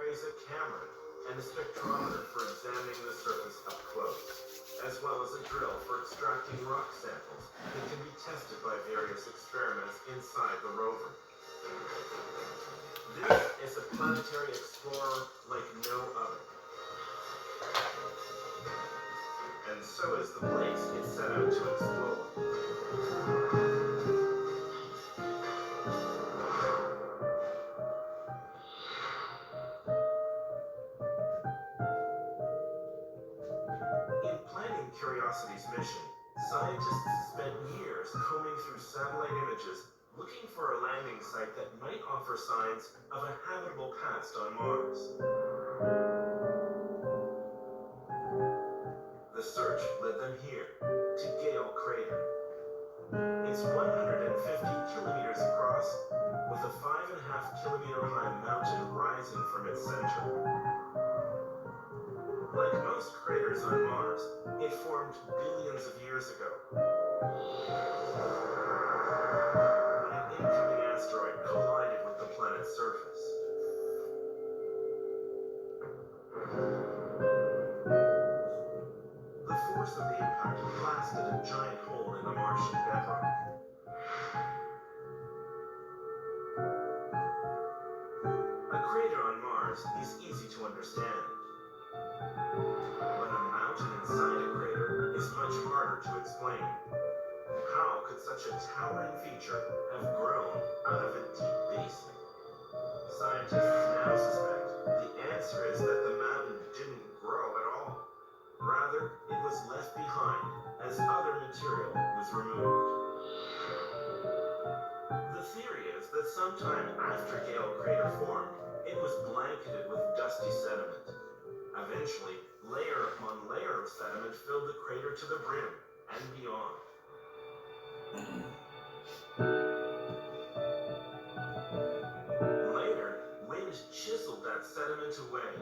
carries a camera and a spectrometer for examining the surface up close, as well as a drill for extracting rock samples that can be tested by various experiments inside the rover. This is a planetary explorer like no other. And so is the place it set out to explore. In planning Curiosity's mission, scientists spent years combing through satellite images looking for a landing site that might offer signs of a habitable past on Mars. The search led them here, to Gale Crater. It's 150 kilometers across, with a 5.5 kilometer high mountain rising from its center. Like most craters on Mars, it formed billions of years ago. When an incoming asteroid collided with the planet's surface. The force of the impact blasted a giant hole in the Martian bedrock. A crater on Mars is easy to understand. But a mountain inside a crater is much harder to explain. How could such a towering feature have grown out of a deep basin? Scientists now suspect the answer is that the mountain didn't grow at all. Rather, it was left behind as other material was removed. The theory is that sometime after Gale Crater formed, it was blanketed with dusty sediment. Eventually, layer upon layer of sediment filled the crater to the brim and beyond. Later, wind chiseled that sediment away.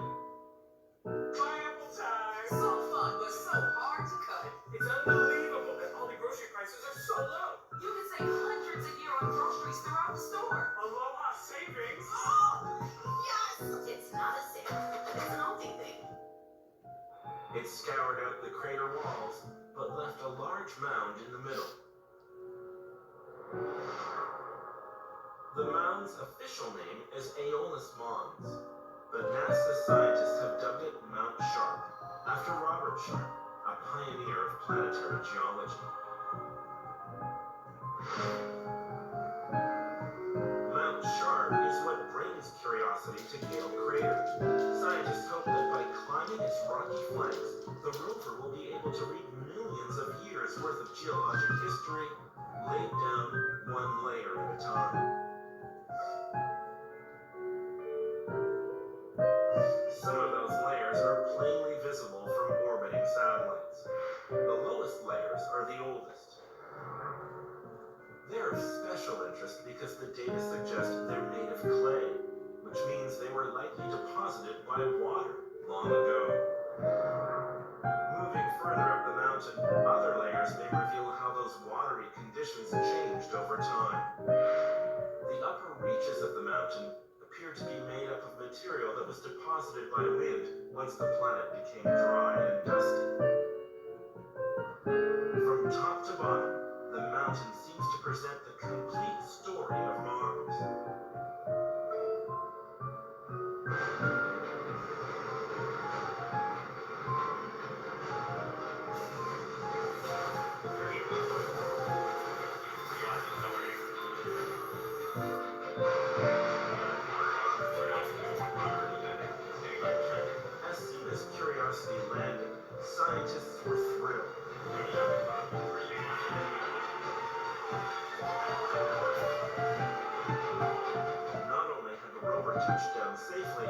Pineapple time! So fun, but so hard to cut. It's unbelievable that all the grocery prices are so low. You can save hundreds a year on groceries throughout the store. Aloha savings! Oh, yes! It's not a sale. It's an Aldi thing. It scoured out the crater walls, but left a large mound in the middle. The mound's official name is Aeolus Mons, but NASA scientists have dubbed it Mount Sharp, after Robert Sharp, a pioneer of planetary geology. Mount Sharp is what brings Curiosity to Gale Crater. Scientists hope that by climbing its rocky flanks, the rover will be able to read millions of years worth of geologic history, laid down one layer at a time. Some of those layers are plainly visible from orbiting satellites. The lowest layers are the oldest. They're of special interest because the data suggest they're made of clay, which means they were likely deposited by water long ago. Moving further up the mountain, other layers may reveal how those watery conditions changed over time. The upper reaches of the mountain appear to be made up of material that was deposited by wind once the planet became dry and dusty. From top to bottom, the mountain seems to present the complete story of Mars. As soon as Curiosity landed, scientists were thrilled. Not only had the rover touched down safely,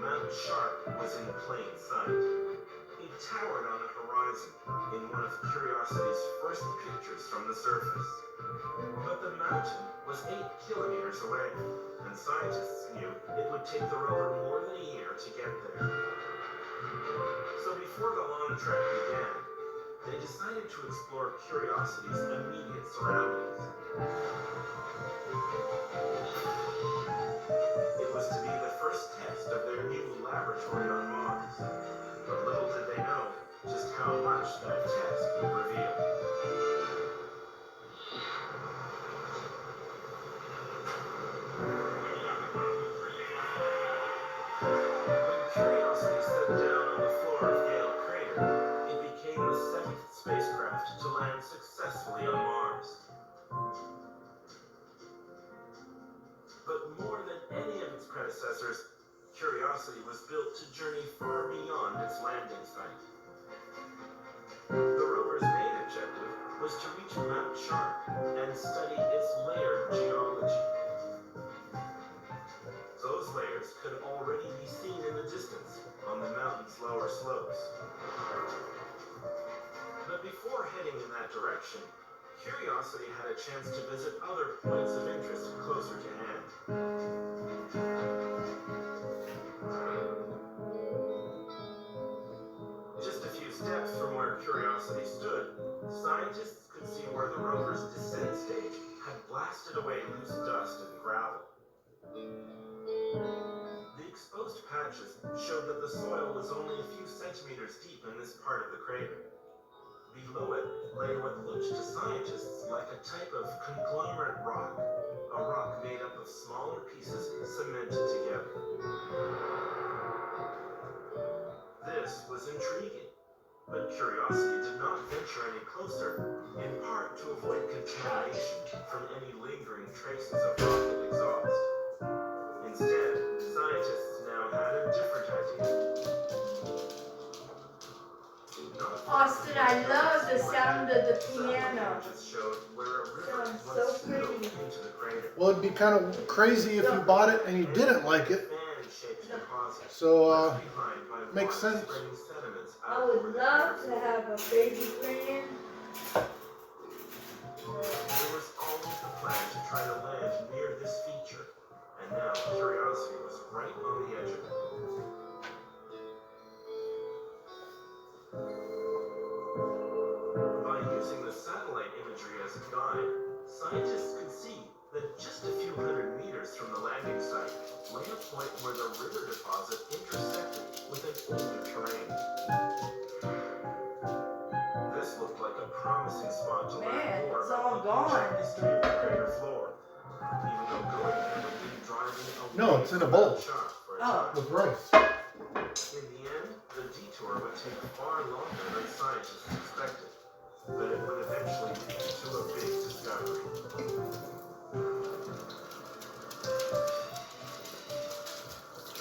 Mount Sharp was in plain sight. It towered on the horizon in one of Curiosity's first pictures from the surface. But the mountain was 8 kilometers away, and scientists knew it would take the rover more than a year to get there. So before the long trek began, they decided to explore Curiosity's immediate surroundings. It was to be the first test of their new laboratory on Mars. But little did they know just how much that test would reveal. When Curiosity set down on the floor of Gale Crater, it became the seventh spacecraft to land successfully on Mars. But more than any of its predecessors, Curiosity was built to journey far beyond its landing site. The rover's main objective was to reach Mount Sharp and study its layered geology. Those layers could already be seen in the distance on the mountain's lower slopes. But before heading in that direction, Curiosity had a chance to visit other points of interest closer to hand. Just a few steps from where Curiosity stood, scientists could see where the rover's descent stage had blasted away loose dust and gravel. The exposed patches showed that the soil was only a few centimeters deep in this part of the crater. Below it lay what looked to scientists like a type of conglomerate rock, a rock made up of smaller pieces cemented together. This was intriguing, but Curiosity did not venture any closer, in part to avoid contamination from any lingering traces of rocket exhaust. Instead, scientists now had a different idea. Austin, I love the sound of the piano. Sounds so pretty. Well, it'd be kind of crazy if you bought it and you didn't like it. So, makes sense. I would love to have a baby fan. There was always the plan to try to land near this feature, and now Curiosity was right on the edge of it. By using the satellite imagery as a guide, scientists could see that just a few hundred meters from the landing site lay a point where the river deposit intersected with an older terrain. This looked like a promising spot to learn more it's about all the gone. ancient history of the crater floor. Even though going there would mean driving away No, it's in a bowl. from Sharp for a Oh. time. With rice. In the end, the detour would take far longer than scientists expected, but it would eventually lead to a big discovery.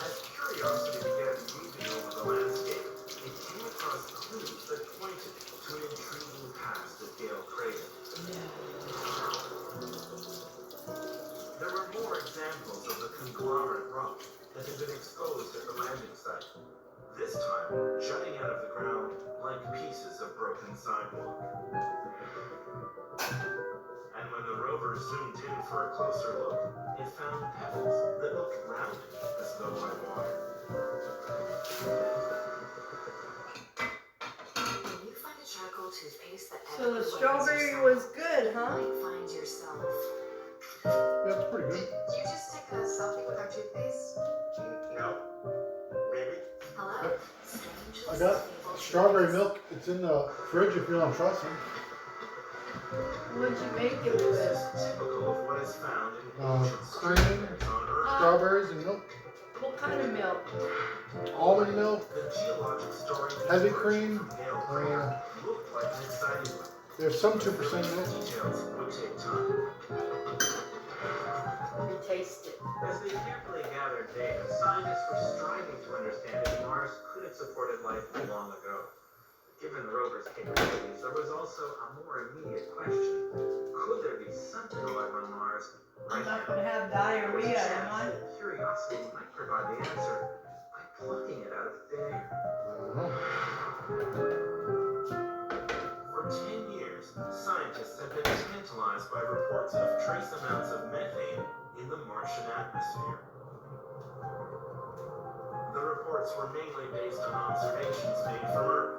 As Curiosity began moving over the landscape, it came across clues that pointed to an intriguing past at Gale Crater. There were more examples of the conglomerate rock that had been exposed at the landing site, this time jutting out of the ground like pieces of broken sidewalk. And when the rover zoomed in for a closer look, it found pebbles that looked rounded as though by water. When you find a charcoal toothpaste that So the ethically strawberry labels was good, yourself, huh? you might find yourself. That's pretty Did good. you just take a selfie with our toothpaste? No. Maybe? Hello? Yep. Strange I got stable strawberry toothpaste. milk. It's in the fridge if you don't trust me. What'd you make it This with? is typical of what is found in ancient cream, streams on Earth. Strawberries and milk. What kind of milk? Almond milk. The geologic story Heavy cream, from Gale Crater looked like an exciting one. There's some 2% milk. Details would take time. You taste it. As they carefully gathered data, scientists were striving to understand if Mars could have supported life long ago. Given the rover's capabilities, there was also a more immediate question. Could there be something alive on Mars I'm right not now? gonna have There was a diarrhea, chance am I? that Curiosity might provide the answer by plucking it out of thin air. For 10 years, scientists have been tantalized by reports of trace amounts of methane in the Martian atmosphere. The reports were mainly based on observations made from Earth,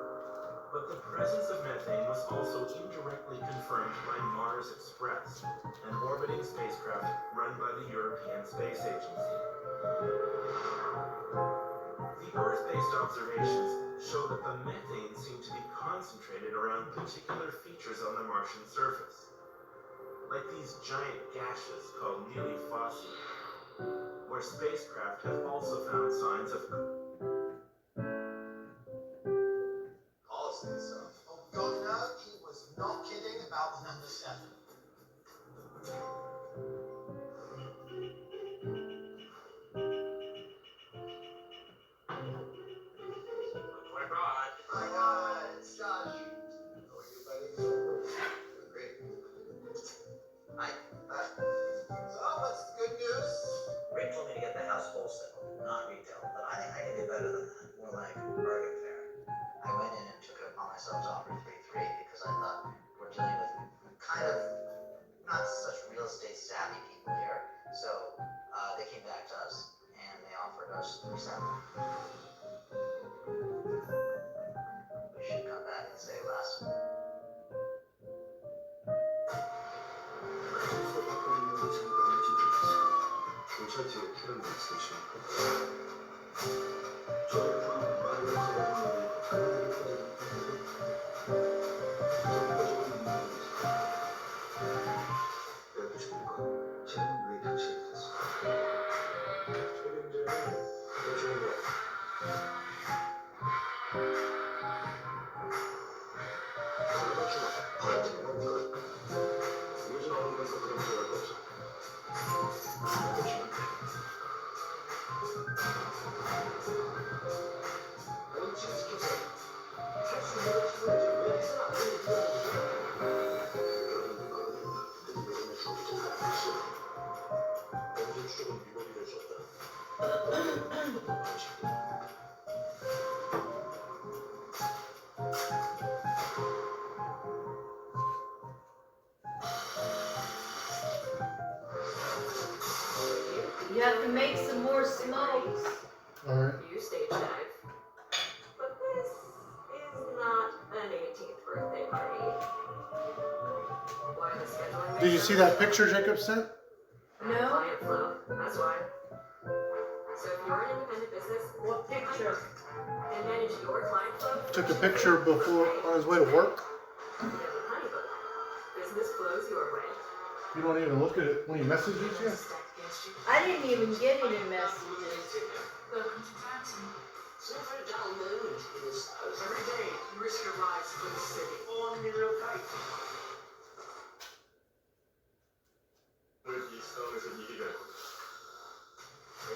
but the presence of methane was also indirectly confirmed by Mars Express, an orbiting spacecraft run by the European Space Agency. The Earth-based observations show that the methane seemed to be concentrated around particular features on the Martian surface, like these giant gashes called Neely Fossey, where spacecraft have also found signs of policy stuff. Oh, God, no, he was not kidding about the number 7. Hi, it's Josh. How are you, buddy? Great. Hi. So, what's the good news? Rick told me to get the house wholesale, not retail, but I think I can do better than that. More like bargain fair. I went in and took it upon myself to offer 3-3 because I thought we're dealing with kind of not such real estate savvy people here. So they came back to us and they offered us 3-7. We should come back and say less. 경찰팀의 필요한 말씀이십니까? 저희가 많은 가져오는 그들이 왜 보십니까? 쟤는 왜 당신이 됐어? 책임자는 여주인이야. 바라지는 겁니까? 요즘 나오면서 그런 소리할 거 없어. You have to make some more smokes. Alright. You stage dive. But this is not an 18th birthday party. Why the scheduling? Did you see that picture Jacob sent? No. Client flow. That's why. So if you're an independent business, What picture? and manage your client flow. Took a picture before on his way to work. You know, with Honeybook. Business flows your way. You don't even look at it when he messages you. I didn't even get any messages. Welcome to Branson. So for a dull mood in his house. Every day, you risk your lives for the city. On your real kite. 이 싸움에서 이기가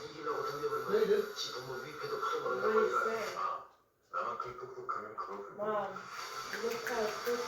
이기려고 덤벼본 Yeah, you did. 지금 뭐 위패도 What 크고 do you say? 나만큼 뚝뚝하면 그걸 Mom, look how quick